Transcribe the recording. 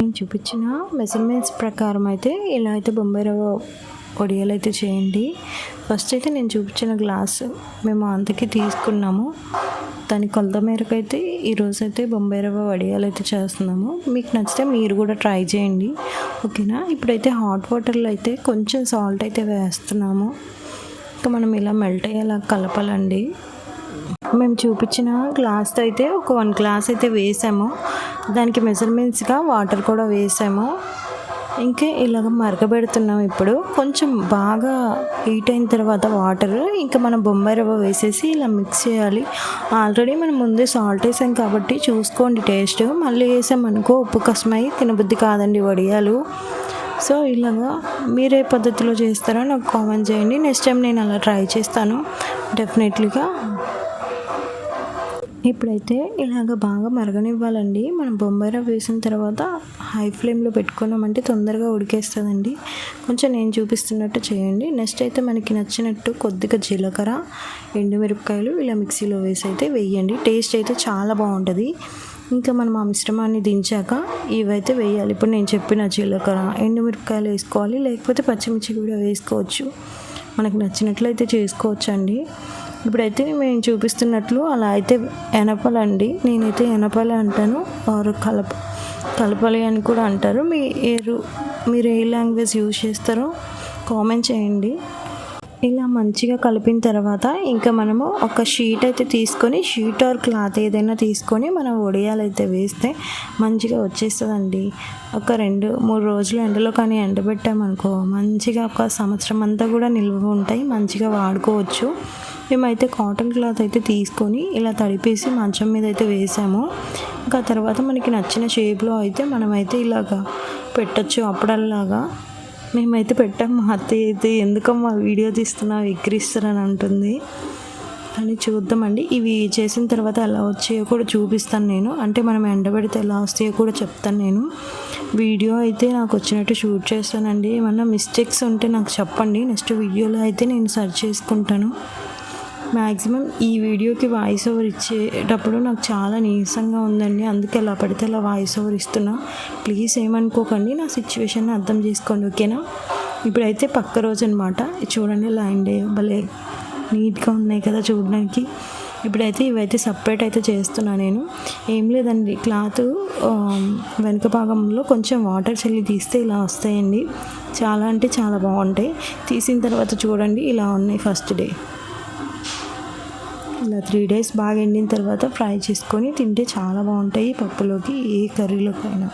నేను చూపించిన మెజర్మెంట్స్ ప్రకారం అయితే ఇలా అయితే బొంబాయి రవ్వ వడియాలు అయితే చేయండి. ఫస్ట్ అయితే నేను చూపించిన గ్లాస్ మేము అంతకి తీసుకున్నాము. దాని కొలత మేరకు అయితే ఈరోజు అయితే బొంబాయి రవ్వ వడియాలు అయితే చేస్తున్నాము. మీకు నచ్చితే మీరు కూడా ట్రై చేయండి, ఓకేనా. ఇప్పుడైతే హాట్ వాటర్లో అయితే కొంచెం సాల్ట్ అయితే వేస్తున్నాము. ఇంకా మనం ఇలా మెల్ట్ అయ్యేలా కలపాలండి. మేము చూపించిన గ్లాస్తో అయితే ఒక 1 గ్లాస్ అయితే వేసాము. దానికి మెజర్మెంట్స్గా వాటర్ కూడా వేసాము. ఇంకా ఇలాగ మరగబెడుతున్నాం. ఇప్పుడు కొంచెం బాగా హీట్ అయిన తర్వాత వాటర్ ఇంకా మనం బొంబాయి రవ్వ వేసేసి ఇలా మిక్స్ చేయాలి. ఆల్రెడీ మనం ముందే సాల్ట్ వేసాం కాబట్టి చూసుకోండి టేస్ట్. మళ్ళీ వేసామనుకో ఉప్పు కసమై తినబుద్ధి కాదండి వడియాలు. సో ఇలాగా మీరే పద్ధతిలో చేస్తారో నాకు కామెంట్ చేయండి. నెక్స్ట్ టైం నేను అలా ట్రై చేస్తాను డెఫినెట్లీగా. ఇప్పుడైతే ఇలాగ బాగా మరగనివ్వాలండి. మనం బొంబాయి రవ్వ వేసిన తర్వాత హై ఫ్లేమ్లో పెట్టుకున్నామంటే తొందరగా ఉడికేస్తుందండి. కొంచెం నేను చూపిస్తున్నట్టు చేయండి. నెక్స్ట్ అయితే మనకి నచ్చినట్టు కొద్దిగా జీలకర్ర, ఎండుమిరపకాయలు ఇలా మిక్సీలో వేసి అయితే వేయండి. టేస్ట్ అయితే చాలా బాగుంటుంది. ఇంకా మనం ఆ మిశ్రమాన్ని దించాక ఇవైతే వేయాలి. ఇప్పుడు నేను చెప్పిన జీలకర్ర, ఎండుమిరపకాయలు వేసుకోవాలి, లేకపోతే పచ్చిమిర్చి కూడా వేసుకోవచ్చు. మనకు నచ్చినట్లయితే చేసుకోవచ్చు అండి. ఇప్పుడైతే మేము చూపిస్తున్నట్లు అలా అయితే ఎనపాలండి. నేనైతే ఎనపాలి అంటాను, ఆరు కలపాలి అని కూడా అంటారు. మీరు ఏ లాంగ్వేజ్ యూజ్ చేస్తారో కామెంట్ చేయండి. ఇలా మంచిగా కలిపిన తర్వాత ఇంకా మనము ఒక షీట్ అయితే తీసుకొని, షీట్ ఆర్ క్లాత్ ఏదైనా తీసుకొని మనం వడియాలు అయితే వేస్తే మంచిగా వచ్చేస్తుందండి. ఒక 2-3 రోజులు ఎండలో కానీ ఎండబెట్టామనుకో మంచిగా ఒక సంవత్సరం అంతా కూడా నిల్వ ఉంటాయి, మంచిగా వాడుకోవచ్చు. మేమైతే కాటన్ క్లాత్ అయితే తీసుకొని ఇలా తడిపేసి మంచం మీద అయితే వేసాము. ఇంకా తర్వాత మనకి నచ్చిన షేప్లో అయితే మనమైతే ఇలాగా పెట్టచ్చు అప్పుడల్లాగా. మేమైతే పెట్టాము. మా అత్తయ్య అయితే ఎందుకమ్మా వీడియో తీస్తున్నా ఎక్కిరిస్తారని అంటుంది. అని చూద్దామండి. ఇవి చేసిన తర్వాత ఎలా వచ్చాయో కూడా చూపిస్తాను నేను. అంటే మనం ఎండబెడితే ఎలా వస్తాయో కూడా చెప్తాను నేను. వీడియో అయితే నాకు వచ్చినట్టు షూట్ చేస్తానండి. ఏమన్నా మిస్టేక్స్ ఉంటే నాకు చెప్పండి. నెక్స్ట్ వీడియోలో అయితే నేను సెర్చ్ చేసుకుంటాను. మ్యాక్సిమం ఈ వీడియోకి వాయిస్ ఓవర్ ఇచ్చేటప్పుడు నాకు చాలా నీరసంగా ఉందండి. అందుకే ఎలా పడితే అలా వాయిస్ ఓవర్ ఇస్తున్నా. ప్లీజ్ ఏమనుకోకండి, నా సిచ్యువేషన్ అర్థం చేసుకోండి, ఓకేనా. ఇప్పుడైతే పక్క రోజు అనమాట. చూడండి లైన్ డే భలే నీట్గా ఉన్నాయి కదా చూడడానికి. ఇప్పుడైతే ఇవైతే సపరేట్ అయితే చేస్తున్నాను నేను. ఏం లేదండి, క్లాత్ వెనుక భాగంలో కొంచెం వాటర్ చల్లి తీస్తే ఇలా వస్తాయండి. చాలా అంటే చాలా బాగుంటాయి. తీసిన తర్వాత చూడండి ఇలా ఉన్నాయి. ఫస్ట్ డే ఇలా 3 days బాగా ఎండిన తర్వాత ఫ్రై చేసుకొని తింటే చాలా బాగుంటాయి పప్పులోకి, ఏ కర్రీలోకైనా.